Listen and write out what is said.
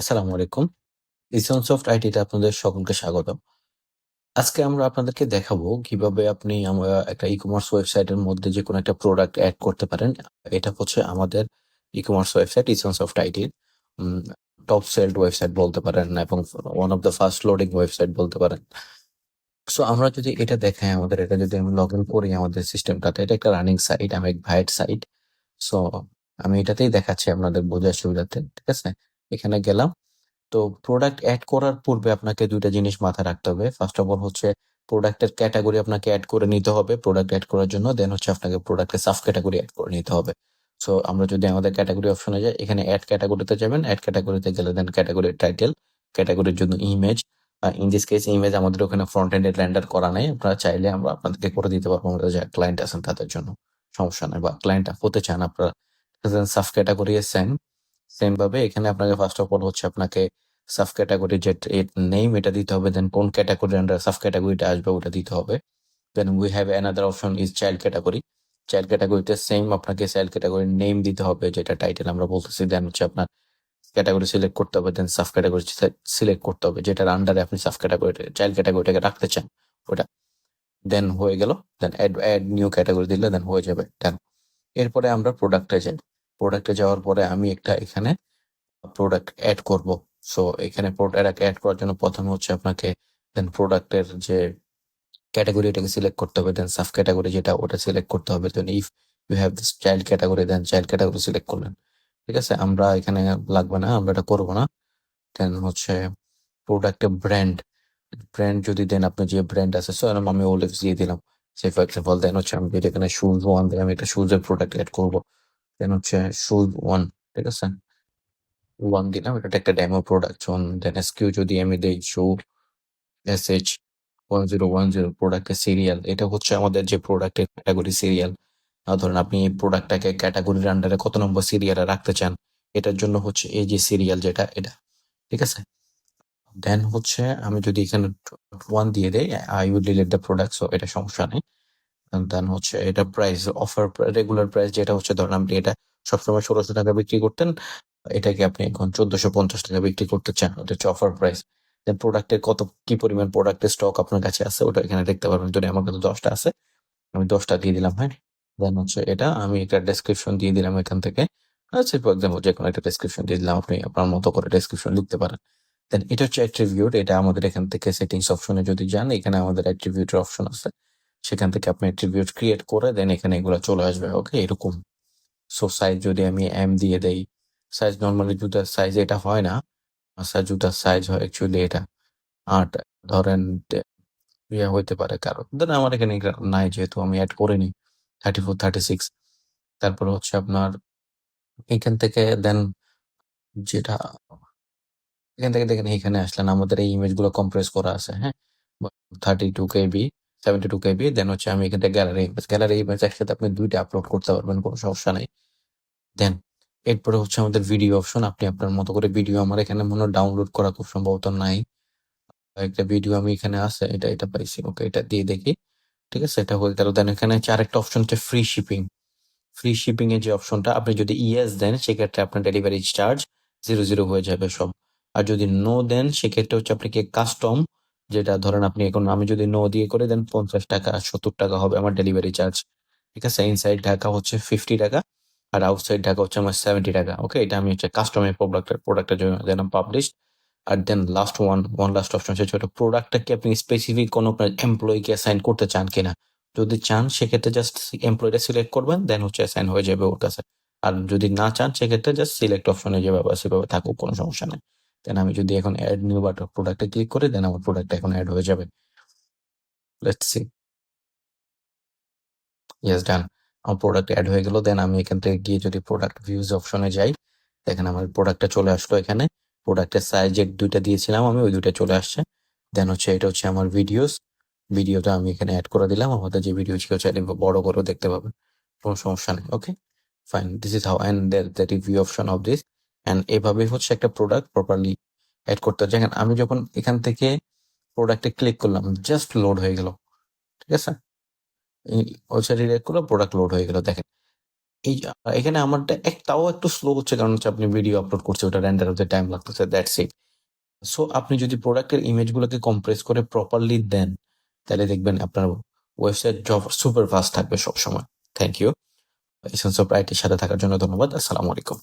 আসসালামু আলাইকুম। ইসন সফট আইটিতে আপনাদের সকলকে স্বাগতম। আজকে আমরা আপনাদেরকে দেখাবো কিভাবে আপনি একটা ই-কমার্স ওয়েবসাইটের মধ্যে যেকোনো একটা প্রোডাক্ট এড করতে পারেন। এটা হচ্ছে আমাদের ই-কমার্স ওয়েবসাইট ইসন সফট আইটির উম টপ সেলড ওয়েবসাইট বলতে পারেন এবং one of the first loading website বলতে পারেন। সো আমরা যদি এটা দেখাই এটা যদি আমি লগইন করি আমাদের সিস্টেমটাতে, এটা একটা রানিং সাইট, আমি এক ভাইয়ের সাইট। সো আমি এটাতেই দেখাচ্ছি আপনাদের বোঝার সুবিধার্থে। ঠিক আছে? এখানে গেলাম। তো প্রোডাক্ট এড করার পূর্বে আপনাকে ২ টা জিনিস মাথায় রাখতে হবে। ফার্স্ট অফ অল হচ্ছে প্রোডাক্টের ক্যাটেগরি আপনাকে এড করে নিতে হবে প্রোডাক্ট এড করার জন্য। দেন হচ্ছে আপনাকে প্রোডাক্টের সাব ক্যাটেগরি এড করে নিতে হবে। সো আমরা যদি আমাদের ক্যাটেগরি অপশনে যাই, এখানে এড ক্যাটেগরিতে যাবেন। এড ক্যাটেগরিতে গেলে দেন ক্যাটেগরির টাইটেল, ক্যাটেগরির জন্য image. In this case image আমাদের ওখানে ফ্রন্ট এন্ডে রেন্ডার করা নাই। আপনারা চাইলে আমরা আপনাদেরকে করে দিতে পারবো আমাদের যারা ক্লায়েন্ট আছেন তাদের জন্য। সমস্যা নাই, বা ক্লায়েন্ট হতে চান আপনারা। Sub category same. সেম ভাবে এখানে আপনাকে ফার্স্ট অফ অল হচ্ছে আপনাকে সাব ক্যাটাগরি যে নেম এটা দিতে হবে, দেন কোন ক্যাটাগরি আন্ডার সাব ক্যাটাগরিটা আসবে ওটা দিতে হবে। Then we have another option is child category. Child ক্যাটাগরিতে সেম আপনাকে চাইল্ড ক্যাটাগরির নেম দিতে হবে, যেটা টাইটেল আমরা বলতেছি। দেন হচ্ছে আপনার ক্যাটাগরি সিলেক্ট করতে হবে, দেন সাব ক্যাটাগরি সিলেক্ট করতে হবে যেটার আন্ডারে আপনি সাব ক্যাটাগরিটা চাইল্ড ক্যাটাগরিটাকে রাখতে চান ওটা। দেন হয়ে গেল। দেন অ্যাড নিউ ক্যাটাগরি দিলে দেন হয়ে যাবে। দেন এরপরে আমরা প্রোডাক্টে যাই। প্রোডাক্টে যাওয়ার পরে আমি একটা এখানে প্রোডাক্ট এড করব। সো এখানে প্রোডাক্ট এড করার জন্য প্রথমে হচ্ছে আপনাকে দেন প্রোডাক্টের যে ক্যাটাগরি এটাকে সিলেক্ট করতে হবে, দেন সাব ক্যাটাগরি যেটা ওটা সিলেক্ট করতে হবে। Then if you have this child category then child category select করলেন। ঠিক আছে, আমরা এখানে লাগবে না, আমরা এটা করবো না। দেন হচ্ছে প্রোডাক্টের ব্র্যান্ড, ব্র্যান্ড যদি দেন আপনি যে ব্র্যান্ড আছে, সো আমি ওলিভস দিয়ে দিলাম সে ফর এক্সাম্পল। দেন হচ্ছে আমি যদি এখানে শুজ ওয়ান দেন আমি একটা শুজের প্রোডাক্ট এড করবো। দেন হচ্ছে শুজ ওয়ান। ঠিক আছে, ওয়ান দিলাম, এটা একটা ডেমো প্রোডাক্ট। দেন এসকিউ যদি আমি দেই শো SH1010 প্রোডাক্টের সিরিয়াল, এটা হচ্ছে আমাদের যে প্রোডাক্টের ক্যাটাগরি সিরিয়াল। ধরেন আপনি এই প্রোডাক্টটাকে ক্যাটাগরির আন্ডারে কত নম্বর সিরিয়ালে রাখতে চান, এটার জন্য হচ্ছে এই যে সিরিয়াল যেটা এটা। ঠিক আছে, দেন হচ্ছে আমি যদি এখানে ওয়ান দিয়ে দেই, I will delete the product, so এটা সমস্যা নেই। দেন হচ্ছে এটা প্রাইস, অফার রেগুলার প্রাইস যেটা হচ্ছে, ধরেন আপনি এটা সবসময় 1600 টাকা বিক্রি করতেন, এটাকে আপনি এখন 1450 টাকা বিক্রি করতে চান, ওটা হচ্ছে অফার প্রাইস। দেন প্রোডাক্টের কত কি পরিমাণ প্রোডাক্টের স্টক আপনার কাছে আছে ওটা এখানে দেখতে পারবেন। যদি আমার কাছে 10টা আছে, আমি 10টা দিয়ে দিলাম। হ্যাঁ, দেন হচ্ছে এটা আমি একটা ডেসক্রিপশন দিয়ে দিলাম এখান থেকে। আচ্ছা, ফর এক্সাম্পল যে কোনো একটা ডেসক্রিপশন দিয়ে দিলাম, আপনি আপনার মতো করে ডেসক্রিপশন লিখতে পারেন। দেন এটা হচ্ছে অ্যাট্রিবিউট, এটা আমাদের এখান থেকে সেটিংস অপশনে যদি যান, এখানে আমাদের অ্যাট্রিবিউটের অপশন আছে, সেখান থেকে আপনি অ্যাট্রিবিউট ক্রিয়েট করে দেন এখানে এগুলো চলে আসবে। ওকে, এরকম। সো সাইজ যদি আমি এম দিয়ে দেই, সাইজ নর্মালি জুতার সাইজ এটা হয় না, আচ্ছা জুতার সাইজ হয় অ্যাকচুয়ালি এটা ৮, ধরেন ইয়ে হইতে পারে কারো, দেন আমার এখানে এটা নাই যেহেতু আমি অ্যাড করিনি 34, 36। তারপরে হচ্ছে আপনার এখান থেকে দেন যেটা এখান থেকে দেখেন এখানে আসলেন, আমাদের এই ইমেজগুলো কম্প্রেস করা আছে। হ্যাঁ, 32 KB, 72 KB। দেন হচ্ছে আমি এখান থেকে গ্যালারি ইমেজ একসাথে আপনি 2টা আপলোড করতে পারবেন, কোনো সমস্যা নাই। দেন এরপরে হচ্ছে আমাদের ভিডিও অপশন, আপনি আপনার মতো করে ভিডিও, আমার এখানে মনে হয় ডাউনলোড করা খুব সম্ভবত নাই, একটা ভিডিও আমি এখানে আছে, এটা পাইছি। ওকে, এটা দিয়ে দেখি। ঠিক আছে, এটা হয়ে গেল। দেন এখানে হচ্ছে আরেকটা অপশন হচ্ছে ফ্রি শিপিং। ফ্রি শিপিং এর যে অপশনটা, আপনি যদি ইয়েস দেন সেক্ষেত্রে আপনার ডেলিভারি চার্জ 0 হয়ে যাবে সব। আর যদি নো দেন সেক্ষেত্রে হচ্ছে আপনাকে কাস্টম, যেটা ধরেন আপনি এখন আমি যদি নো দিয়ে করে দেন 50 টাকা 70 টাকা হবে আমার ডেলিভারি চার্জ। ঠিক আছে, ইনসাইড ঢাকা হচ্ছে 50 টাকা, আর আউটসাইড ঢাকা হচ্ছে আমার 70 টাকা। ওকে, এটা আমি হচ্ছে কাস্টমের প্রোডাক্টের জন্য দিলাম পাবলিশ। আর দেন লাস্ট অপশন হচ্ছে প্রোডাক্টটা কি আপনি স্পেসিফিক কোনো আপনার এমপ্লয়িকে অ্যাসাইন করতে চান কিনা। যদি চান সেক্ষেত্রে জাস্ট এমপ্লয়িটা সিলেক্ট করবেন, দেন হচ্ছে অ্যাসাইন হয়ে যাবে ওর কাছে। আর যদি না চান সেক্ষেত্রে জাস্ট সিলেক্ট অপশনে যেভাবে সেভাবে থাকুক, কোনো সমস্যা নেই। দেন আমি যদি এখন অ্যাড নিউ বাটন প্রোডাক্টে ক্লিক করি, দেন আমার প্রোডাক্টটা এখন অ্যাড হয়ে যাবে। Let's see. ইয়েস, ডান। আমার প্রোডাক্ট অ্যাড হয়ে গেল। দেন আমি এখান থেকে গিয়ে যদি প্রোডাক্ট ভিউজ অপশনে যাই, দেখেন আমার প্রোডাক্টটা চলে আসলো এখানে। প্রোডাক্টের সাইজ যে 2টা দিয়েছিলাম আমি, ওই 2টা চলে আসছে। দেন হচ্ছে এটা হচ্ছে আমার ভিডিওটা আমি এখানে অ্যাড করে দিলাম। আমাদের যে ভিডিও ছিল চাইলে বড় করেও দেখতে পাবেন, কোনো সমস্যা নেই। Okay, fine, this is how and the review option of this. And এভাবে হচ্ছে একটা প্রোডাক্ট প্রপারলি অ্যাড করতে হয়। দেখেন আমি যখন এখান থেকে প্রোডাক্টে ক্লিক করলাম, জাস্ট লোড হয়ে গেল। ঠিক আছে, ওয়েবসাইট রিডাইরেক্ট করলো, প্রোডাক্ট লোড হয়ে গেল। দেখেন এই এখানে আমারটা তাও একটু স্লো হচ্ছে, কারণ হচ্ছে আপনি ভিডিও আপলোড করছে, ওটা রেন্ডার হতে টাইম লাগতেছে, দ্যাটস ইট। সো আপনি যদি প্রোডাক্টের ইমেজগুলোকে কম্প্রেস করে প্রপারলি দেন, তাহলে দেখবেন আপনার ওয়েবসাইট সুপার ফাস্ট থাকবে সবসময়। Thank you. এসেন্স অফ আইটির সাথে থাকার জন্য ধন্যবাদ। আসসালামু আলাইকুম।